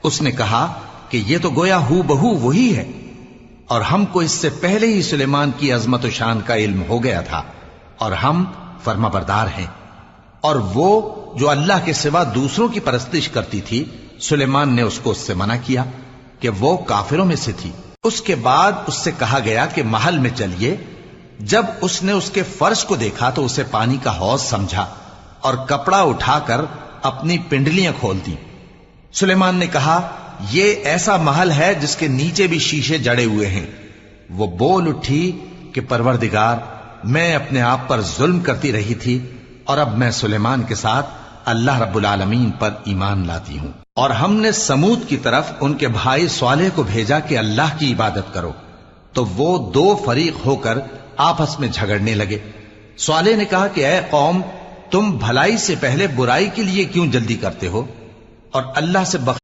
उसने कहा कि ये तो गोया हू बहू वही है, और हमको इससे पहले ही सुलेमान की अजमत व शान का इल्म हो गया था, और हम फर्माबरदार हैं। और वो जो अल्लाह के सिवा दूसरों की परस्तिश करती थी, सुलेमान ने उसको उससे मना किया कि वो काफिरों में से थी। उसके बाद उससे कहा गया कि महल में चलिए। जब उसने उसके फर्श को देखा तो उसे पानी का हौज समझा और कपड़ा उठाकर अपनी पिंडलियां खोल दी। सुलेमान ने कहा, यह ऐसा महल है जिसके नीचे भी शीशे जड़े हुए हैं। वो बोल उठी कि परवरदिगार, मैं अपने आप पर जुल्म करती रही थी और अब मैं सुलेमान के साथ अल्लाह रब्बुल आलमीन पर ईमान लाती हूं। और हमने समूद की तरफ उनके भाई स्वालेह को भेजा कि अल्लाह की इबादत करो, तो वो दो फरीक होकर आपस में झगड़ने लगे। स्वालेह ने कहा कि ऐ कौम, तुम भलाई से पहले बुराई के लिए क्यों जल्दी करते हो और अल्लाह से